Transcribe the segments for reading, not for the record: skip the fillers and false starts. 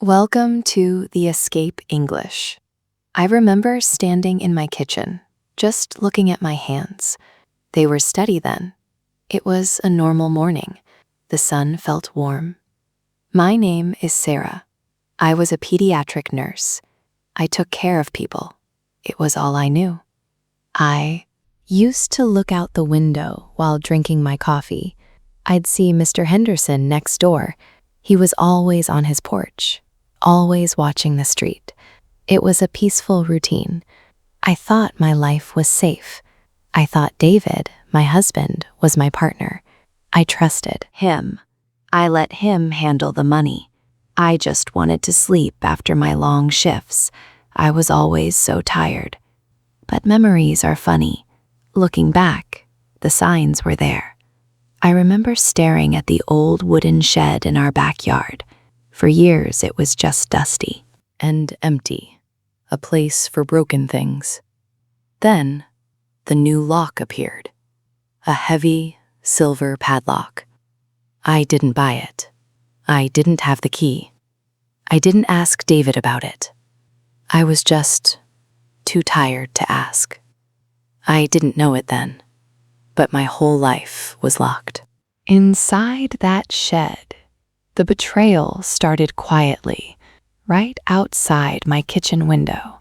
Welcome to the Escape English. I remember standing in my kitchen, just looking at my hands. They were steady then. It was a normal morning. The sun felt warm. My name is Sarah. I was a pediatric nurse. I took care of people. It was all I knew. I used to look out the window while drinking my coffee. I'd see Mr. Henderson next door. He was always on his porch, always watching the street. It was a peaceful routine. I thought my life was safe. I thought David, my husband, was my partner. I trusted him. I let him handle the money. I just wanted to sleep after my long shifts. I was always so tired. But memories are funny. Looking back, the signs were there. I remember staring at the old wooden shed in our backyard. For years, it was just dusty and empty, a place for broken things. Then, the new lock appeared, a heavy, silver padlock. I didn't buy it. I didn't have the key. I didn't ask David about it. I was just too tired to ask. I didn't know it then, but my whole life was locked. Inside that shed, the betrayal started quietly, right outside my kitchen window.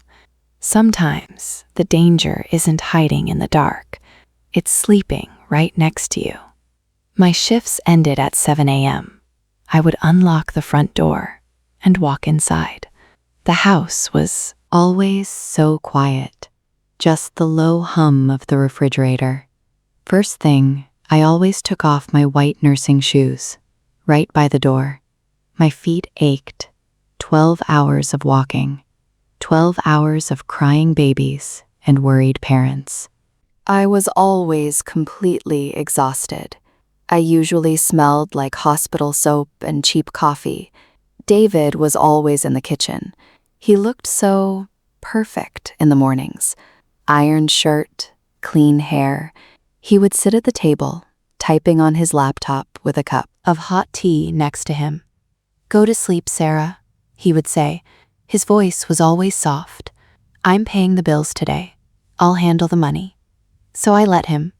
Sometimes the danger isn't hiding in the dark. It's sleeping right next to you. My shifts ended at 7 a.m. I would unlock the front door and walk inside. The house was always so quiet, just the low hum of the refrigerator. First thing, I always took off my white nursing shoes, right by the door. My feet ached. 12 hours of walking, 12 hours of crying babies and worried parents. I was always completely exhausted. I usually smelled like hospital soap and cheap coffee. David was always in the kitchen. He looked so perfect in the mornings. Ironed shirt, clean hair. He would sit at the table, typing on his laptop with a cup of hot tea next to him. "Go to sleep, Sarah," he would say. His voice was always soft. "I'm paying the bills today. I'll handle the money." So I let him.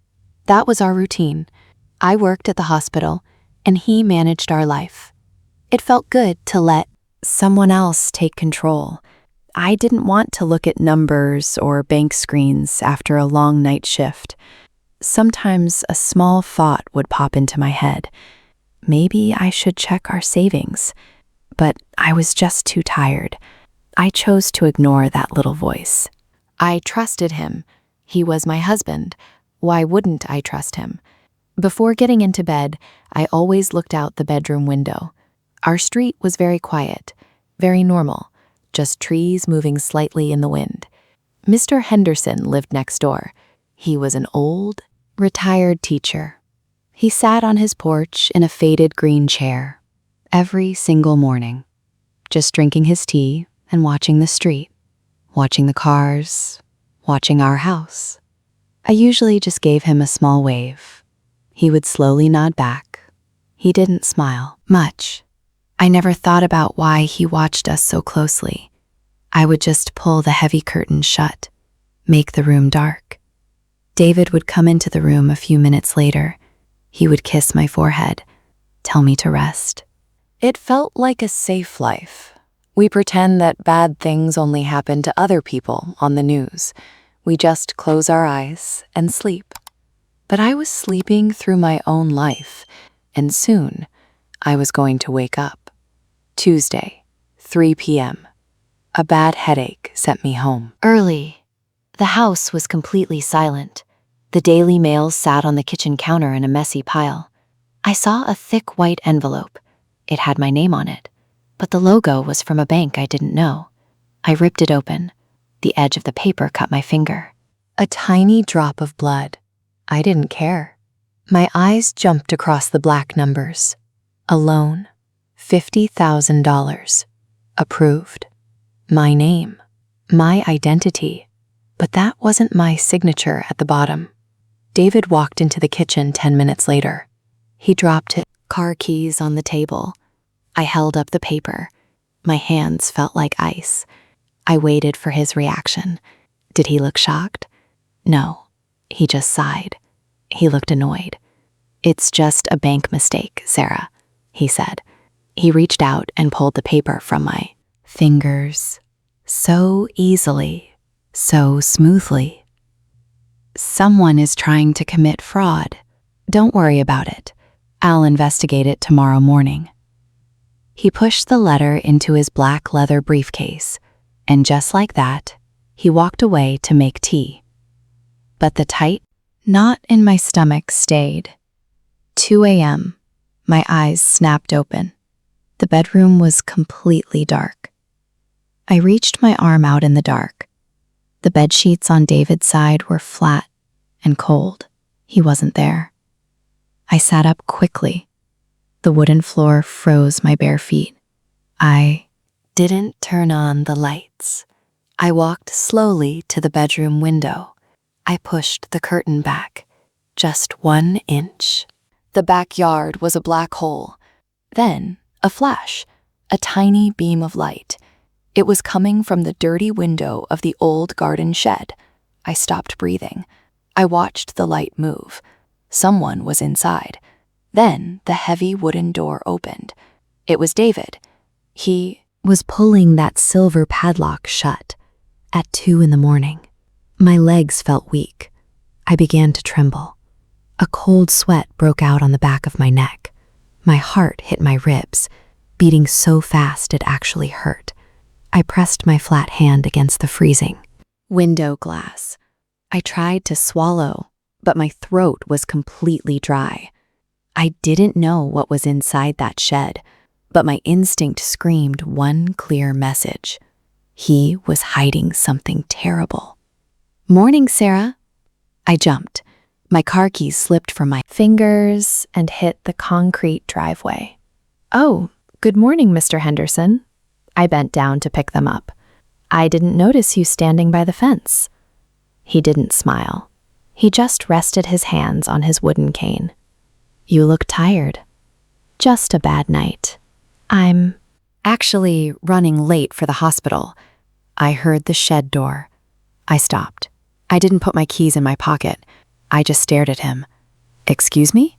That was our routine. I worked at the hospital, and he managed our life. It felt good to let someone else take control. I didn't want to look at numbers or bank screens after a long night shift. Sometimes a small thought would pop into my head. Maybe I should check our savings. But I was just too tired. I chose to ignore that little voice. I trusted him. He was my husband. Why wouldn't I trust him? Before getting into bed, I always looked out the bedroom window. Our street was very quiet, very normal, just trees moving slightly in the wind. Mr. Henderson lived next door. He was an old, retired teacher. He sat on his porch in a faded green chair every single morning, just drinking his tea and watching the street, watching the cars, watching our house. I usually just gave him a small wave. He would slowly nod back. He didn't smile much. I never thought about why he watched us so closely. I would just pull the heavy curtains shut, make the room dark. David would come into the room a few minutes later. He would kiss my forehead, tell me to rest. It felt like a safe life. We pretend that bad things only happen to other people on the news. We just close our eyes and sleep. But I was sleeping through my own life, and soon I was going to wake up. Tuesday, 3 p.m. A bad headache sent me home. Early. The house was completely silent. The Daily Mail sat on the kitchen counter in a messy pile. I saw a thick white envelope. It had my name on it, but the logo was from a bank I didn't know. I ripped it open. The edge of the paper cut my finger. A tiny drop of blood. I didn't care. My eyes jumped across the black numbers. A loan. $50,000. Approved. My name. My identity. But that wasn't my signature at the bottom. David walked into the kitchen 10 minutes later. He dropped his car keys on the table. I held up the paper. My hands felt like ice. I waited for his reaction. Did he look shocked? No, he just sighed. He looked annoyed. "It's just a bank mistake, Sarah," he said. He reached out and pulled the paper from my fingers so easily, so smoothly. "Someone is trying to commit fraud. Don't worry about it. I'll investigate it tomorrow morning." He pushed the letter into his black leather briefcase, and just like that, he walked away to make tea. But the tight knot in my stomach stayed. 2 a.m. My eyes snapped open. The bedroom was completely dark. I reached my arm out in the dark. The bedsheets on David's side were flat and cold. He wasn't there. I sat up quickly. The wooden floor froze my bare feet. I didn't turn on the lights. I walked slowly to the bedroom window. I pushed the curtain back, just 1 inch. The backyard was a black hole. Then, a flash, a tiny beam of light. It was coming from the dirty window of the old garden shed. I stopped breathing. I watched the light move. Someone was inside. Then the heavy wooden door opened. It was David. He was pulling that silver padlock shut at 2 in the morning. My legs felt weak. I began to tremble. A cold sweat broke out on the back of my neck. My heart hit my ribs, beating so fast it actually hurt. I pressed my flat hand against the freezing window glass. I tried to swallow, but my throat was completely dry. I didn't know what was inside that shed, but my instinct screamed one clear message. He was hiding something terrible. "Morning, Sarah." I jumped. My car keys slipped from my fingers and hit the concrete driveway. "Oh, good morning, Mr. Henderson." I bent down to pick them up. "I didn't notice you standing by the fence." He didn't smile. He just rested his hands on his wooden cane. "You look tired." "Just a bad night. I'm actually running late for the hospital." I heard the shed door. I stopped. I didn't put my keys in my pocket. I just stared at him. "Excuse me?"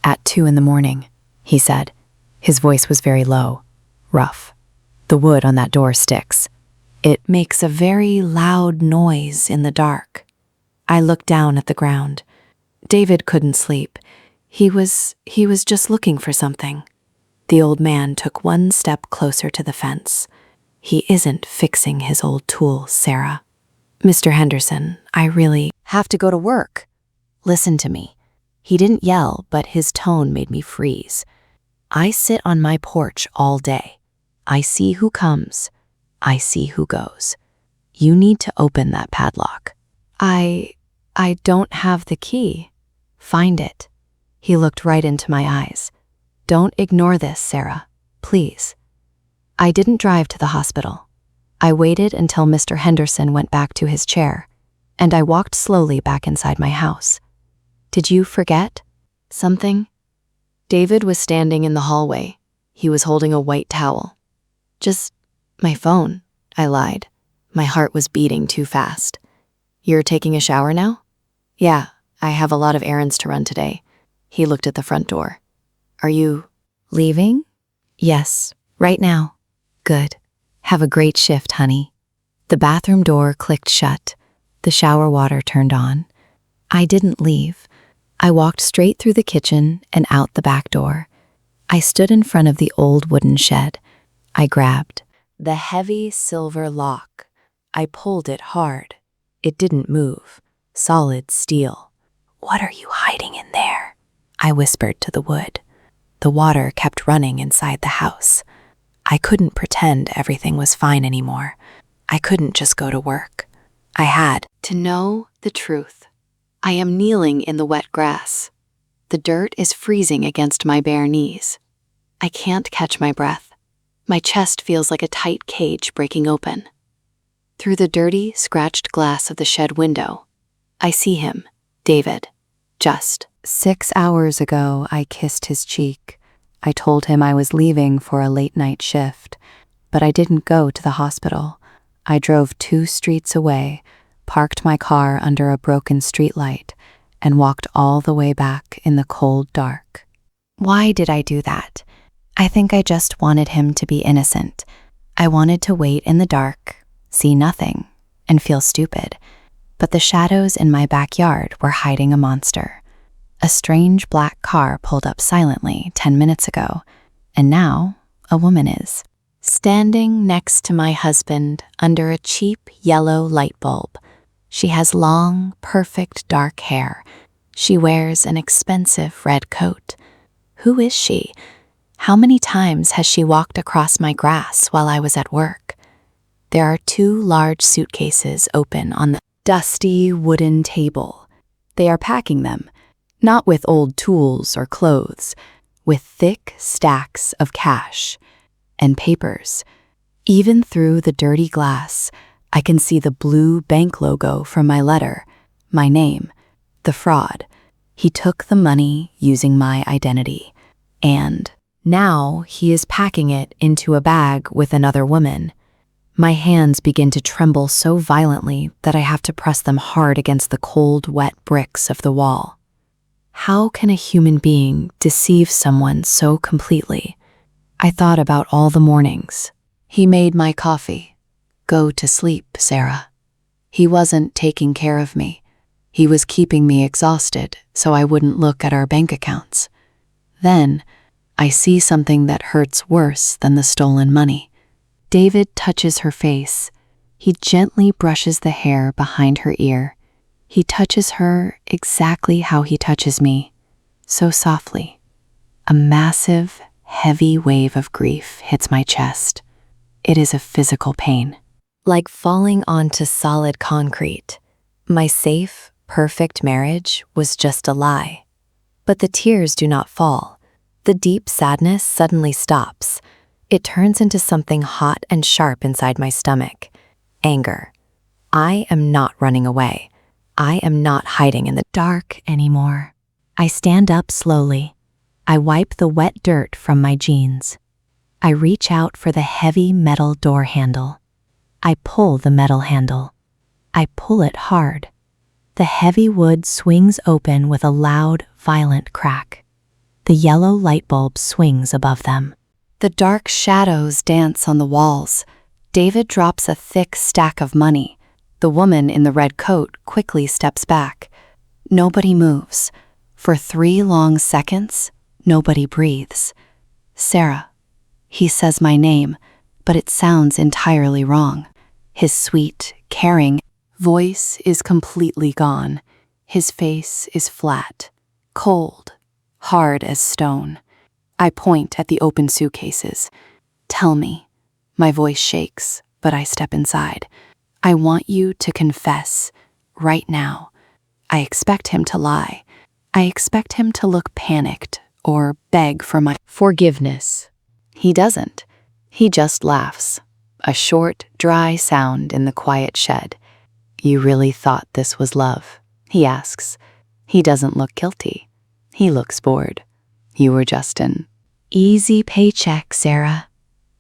"At 2 in the morning, he said. His voice was very low, rough. "The wood on that door sticks. It makes a very loud noise in the dark." I looked down at the ground. David couldn't sleep. He was just looking for something. The old man took 1 step closer to the fence. "He isn't fixing his old tool, Sarah." "Mr. Henderson, I really have to go to work. Listen to me." He didn't yell, but his tone made me freeze. "I sit on my porch all day. I see who comes. I see who goes. You need to open that padlock." I don't have the key." "Find it." He looked right into my eyes. "Don't ignore this, Sarah, please." I didn't drive to the hospital. I waited until Mr. Henderson went back to his chair, and I walked slowly back inside my house. "Did you forget something?" David was standing in the hallway. He was holding a white towel. "Just my phone," I lied. My heart was beating too fast. "You're taking a shower now?" "Yeah, I have a lot of errands to run today." He looked at the front door. "Are you leaving?" "Yes, right now." "Good. Have a great shift, honey." The bathroom door clicked shut. The shower water turned on. I didn't leave. I walked straight through the kitchen and out the back door. I stood in front of the old wooden shed. I grabbed the heavy silver lock. I pulled it hard. It didn't move. Solid steel. "What are you hiding in there?" I whispered to the wood. The water kept running inside the house. I couldn't pretend everything was fine anymore. I couldn't just go to work. I had to know the truth. I am kneeling in the wet grass. The dirt is freezing against my bare knees. I can't catch my breath. My chest feels like a tight cage breaking open. Through the dirty, scratched glass of the shed window, I see him, David. Just 6 hours ago, I kissed his cheek. I told him I was leaving for a late-night shift, but I didn't go to the hospital. I drove 2 streets away, parked my car under a broken streetlight, and walked all the way back in the cold dark. Why did I do that? I think I just wanted him to be innocent. I wanted to wait in the dark, see nothing, and feel stupid. But the shadows in my backyard were hiding a monster. A strange black car pulled up silently 10 minutes ago, and now a woman is standing next to my husband under a cheap yellow light bulb. She has long, perfect dark hair. She wears an expensive red coat. Who is she? How many times has she walked across my grass while I was at work? There are 2 large suitcases open on the dusty wooden table. They are packing them, not with old tools or clothes, with thick stacks of cash and papers. Even through the dirty glass, I can see the blue bank logo from my letter, my name, the fraud. He took the money using my identity, and now he is packing it into a bag with another woman. My hands begin to tremble so violently that I have to press them hard against the cold, wet bricks of the wall. How can a human being deceive someone so completely? I thought about all the mornings. He made my coffee. Go to sleep, Sarah. He wasn't taking care of me. He was keeping me exhausted so I wouldn't look at our bank accounts. Then, I see something that hurts worse than the stolen money. David touches her face. He gently brushes the hair behind her ear. He touches her exactly how he touches me, so softly. A massive, heavy wave of grief hits my chest. It is a physical pain, like falling onto solid concrete. My safe, perfect marriage was just a lie. But the tears do not fall. The deep sadness suddenly stops. It turns into something hot and sharp inside my stomach. Anger. I am not running away. I am not hiding in the dark anymore. I stand up slowly. I wipe the wet dirt from my jeans. I reach out for the heavy metal door handle. I pull the metal handle. I pull it hard. The heavy wood swings open with a loud, violent crack. The yellow light bulb swings above them. The dark shadows dance on the walls. David drops a thick stack of money. The woman in the red coat quickly steps back. Nobody moves. For 3 long seconds, nobody breathes. Sarah. He says my name, but it sounds entirely wrong. His sweet, caring voice is completely gone. His face is flat, cold, hard as stone. I point at the open suitcases. Tell me. My voice shakes, but I step inside. I want you to confess, right now. I expect him to lie. I expect him to look panicked or beg for my forgiveness. He doesn't. He just laughs. A short, dry sound in the quiet shed. You really thought this was love? He asks. He doesn't look guilty. He looks bored. You were just an easy paycheck, Sarah.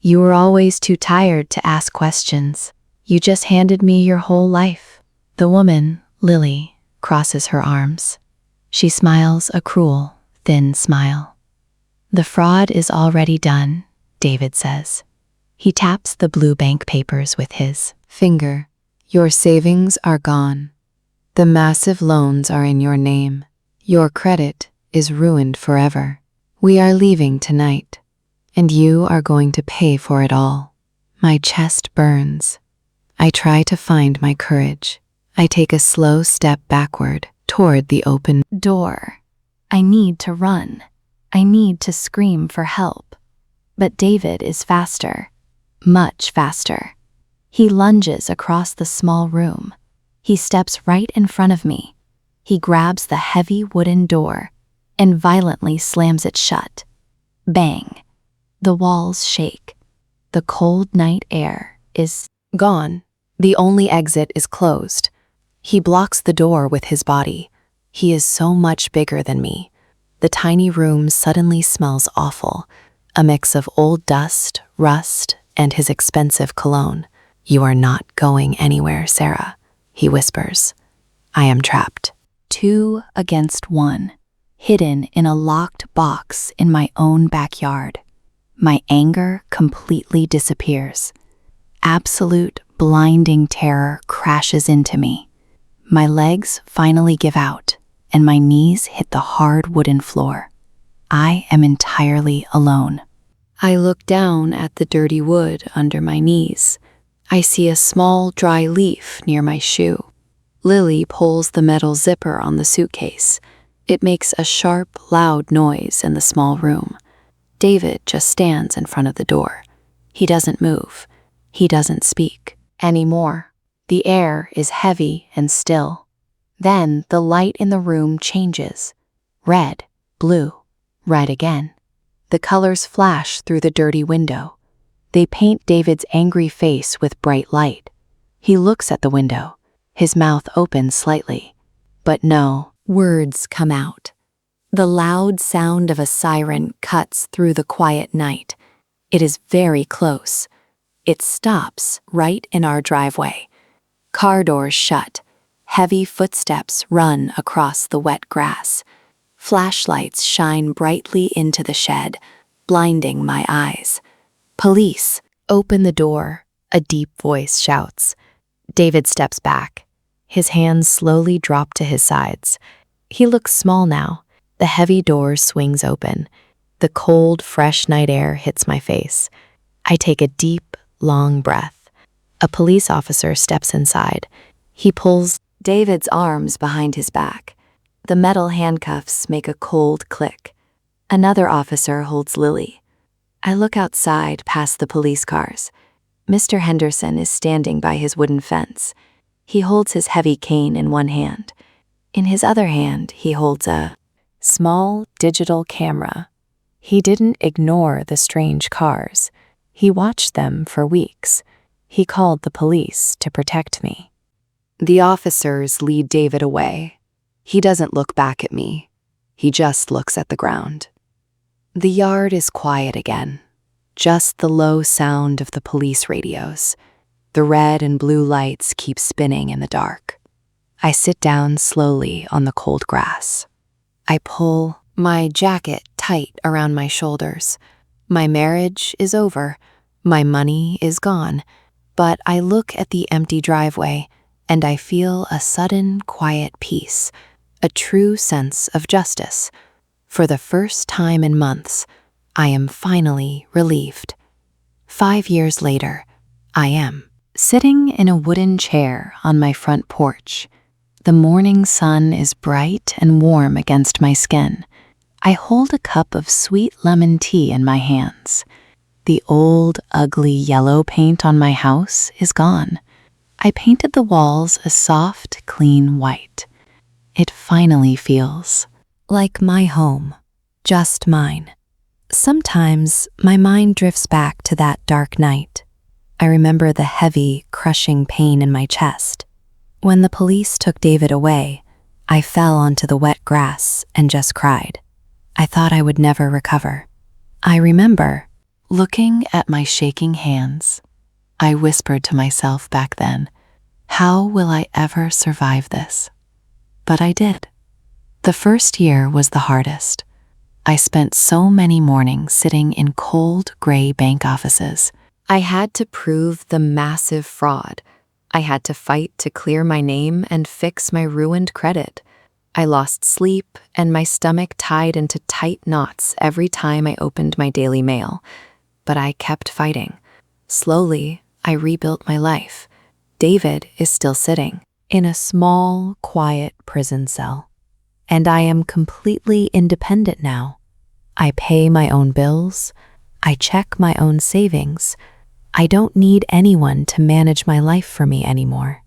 You were always too tired to ask questions. You just handed me your whole life. The woman, Lily, crosses her arms. She smiles a cruel, thin smile. The fraud is already done, David says. He taps the blue bank papers with his finger. Your savings are gone. The massive loans are in your name. Your credit is ruined forever. We are leaving tonight, and you are going to pay for it all. My chest burns. I try to find my courage. I take a slow step backward toward the open door. I need to run. I need to scream for help. But David is faster, much faster. He lunges across the small room. He steps right in front of me. He grabs the heavy wooden door and violently slams it shut. Bang! The walls shake. The cold night air is gone. The only exit is closed. He blocks the door with his body. He is so much bigger than me. The tiny room suddenly smells awful, a mix of old dust, rust, and his expensive cologne. "You are not going anywhere, Sarah," he whispers. I am trapped. 2 against 1, hidden in a locked box in my own backyard. My anger completely disappears. Absolute, blinding terror crashes into me. My legs finally give out, and my knees hit the hard wooden floor. I am entirely alone. I look down at the dirty wood under my knees. I see a small, dry leaf near my shoe. Lily pulls the metal zipper on the suitcase. It makes a sharp, loud noise in the small room. David just stands in front of the door. He doesn't move. He doesn't speak anymore. The air is heavy and still. Then the light in the room changes. Red, blue, red again. The colors flash through the dirty window. They paint David's angry face with bright light. He looks at the window. His mouth opens slightly. But no words come out. The loud sound of a siren cuts through the quiet night. It is very close. It stops right in our driveway. Car doors shut. Heavy footsteps run across the wet grass. Flashlights shine brightly into the shed, blinding my eyes. "Police, open the door," a deep voice shouts. David steps back. His hands slowly drop to his sides. He looks small now. The heavy door swings open. The cold, fresh night air hits my face. I take a deep, long breath. A police officer steps inside. He pulls David's arms behind his back. The metal handcuffs make a cold click. Another officer holds Lily. I look outside past the police cars. Mr. Henderson is standing by his wooden fence. He holds his heavy cane in one hand. In his other hand, he holds a small digital camera. He didn't ignore the strange cars. He watched them for weeks. He called the police to protect me. The officers lead David away. He doesn't look back at me. He just looks at the ground. The yard is quiet again. Just the low sound of the police radios. The red and blue lights keep spinning in the dark. I sit down slowly on the cold grass. I pull my jacket tight around my shoulders. My marriage is over. My money is gone. But I look at the empty driveway, and I feel a sudden quiet peace, a true sense of justice. For the first time in months, I am finally relieved. 5 years later, I am sitting in a wooden chair on my front porch. The morning sun is bright and warm against my skin. I hold a cup of sweet lemon tea in my hands. The old, ugly yellow paint on my house is gone. I painted the walls a soft, clean white. It finally feels like my home, just mine. Sometimes my mind drifts back to that dark night. I remember the heavy, crushing pain in my chest. When the police took David away, I fell onto the wet grass and just cried. I thought I would never recover. I remember looking at my shaking hands. I whispered to myself back then, "How will I ever survive this?" But I did. The first year was the hardest. I spent so many mornings sitting in cold, gray bank offices. I had to prove the massive fraud. I had to fight to clear my name and fix my ruined credit. I lost sleep, and my stomach tied into tight knots every time I opened my daily mail. But I kept fighting. Slowly, I rebuilt my life. David is still sitting in a small, quiet prison cell. And I am completely independent now. I pay my own bills. I check my own savings. I don't need anyone to manage my life for me anymore.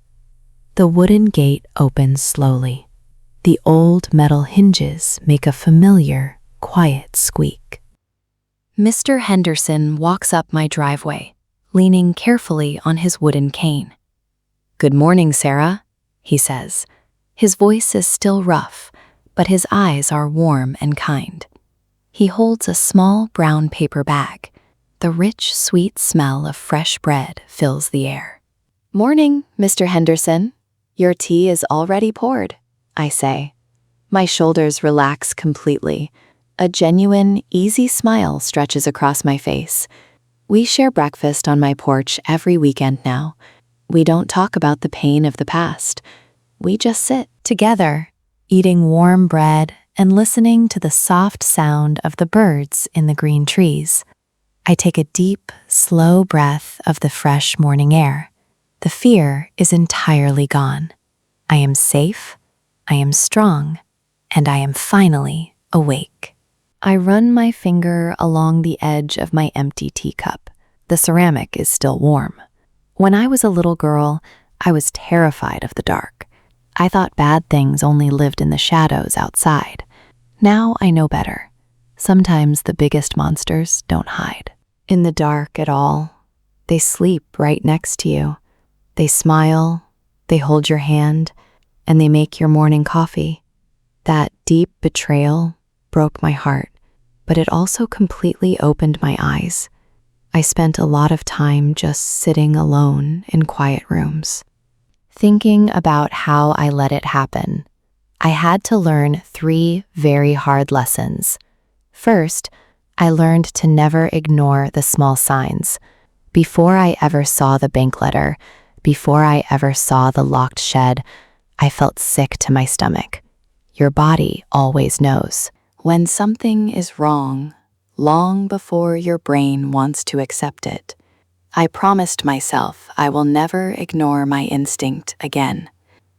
The wooden gate opens slowly. The old metal hinges make a familiar, quiet squeak. Mr. Henderson walks up my driveway, leaning carefully on his wooden cane. "Good morning, Sarah," he says. His voice is still rough, but his eyes are warm and kind. He holds a small brown paper bag. The rich, sweet smell of fresh bread fills the air. "Morning, Mr. Henderson. Your tea is already poured," I say. My shoulders relax completely. A genuine, easy smile stretches across my face. We share breakfast on my porch every weekend now. We don't talk about the pain of the past. We just sit together, eating warm bread and listening to the soft sound of the birds in the green trees. I take a deep, slow breath of the fresh morning air. The fear is entirely gone. I am safe, I am strong, and I am finally awake. I run my finger along the edge of my empty teacup. The ceramic is still warm. When I was a little girl, I was terrified of the dark. I thought bad things only lived in the shadows outside. Now I know better. Sometimes the biggest monsters don't hide in the dark at all. They sleep right next to you. They smile, they hold your hand, and they make your morning coffee. That deep betrayal broke my heart, but it also completely opened my eyes. I spent a lot of time just sitting alone in quiet rooms, thinking about how I let it happen. I had to learn 3 very hard lessons. First, I learned to never ignore the small signs. Before I ever saw the bank letter, before I ever saw the locked shed, I felt sick to my stomach. Your body always knows when something is wrong, long before your brain wants to accept it. I promised myself I will never ignore my instinct again.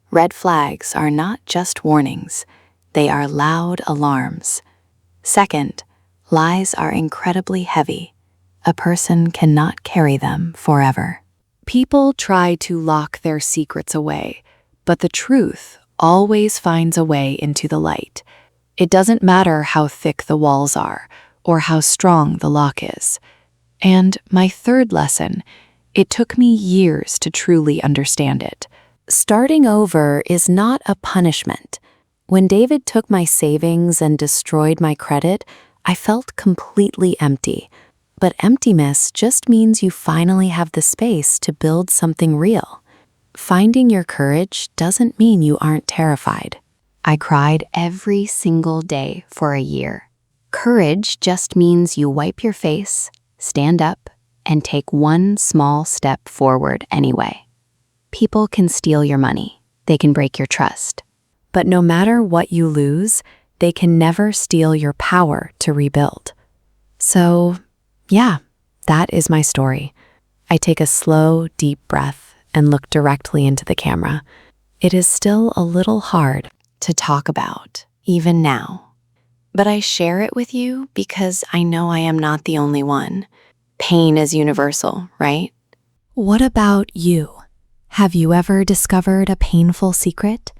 Red flags are not just warnings, they are loud alarms. Second, lies are incredibly heavy. A person cannot carry them forever. People try to lock their secrets away, but the truth always finds a way into the light. It doesn't matter how thick the walls are or how strong the lock is. And my third lesson, it took me years to truly understand it. Starting over is not a punishment. When David took my savings and destroyed my credit, I felt completely empty. But emptiness just means you finally have the space to build something real. Finding your courage doesn't mean you aren't terrified. I cried every single day for a year. Courage just means you wipe your face, stand up, and take one small step forward anyway. People can steal your money. They can break your trust. But no matter what you lose, they can never steal your power to rebuild. So, yeah, that is my story. I take a slow, deep breath and look directly into the camera. It is still a little hard to talk about, even now. But I share it with you because I know I am not the only one. Pain is universal, right? What about you? Have you ever discovered a painful secret?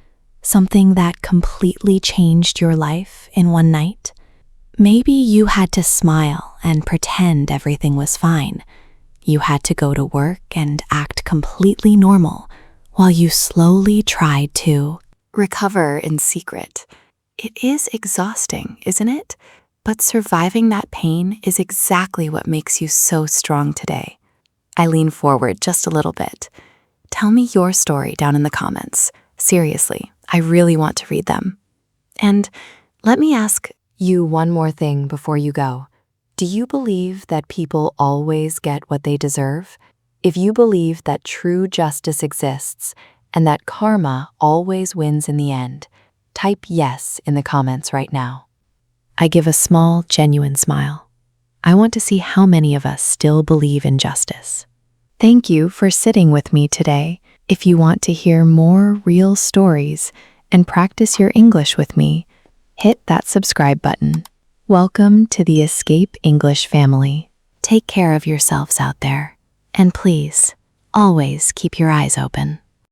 Something that completely changed your life in one night? Maybe you had to smile and pretend everything was fine. You had to go to work and act completely normal while you slowly tried to recover in secret. It is exhausting, isn't it? But surviving that pain is exactly what makes you so strong today. I lean forward just a little bit. Tell me your story down in the comments. Seriously, I really want to read them. And let me ask you one more thing before you go. Do you believe that people always get what they deserve? If you believe that true justice exists and that karma always wins in the end, type yes in the comments right now. I give a small, genuine smile. I want to see how many of us still believe in justice. Thank you for sitting with me today. If you want to hear more real stories and practice your English with me, hit that subscribe button. Welcome to the Escape English family. Take care of yourselves out there. And please, always keep your eyes open.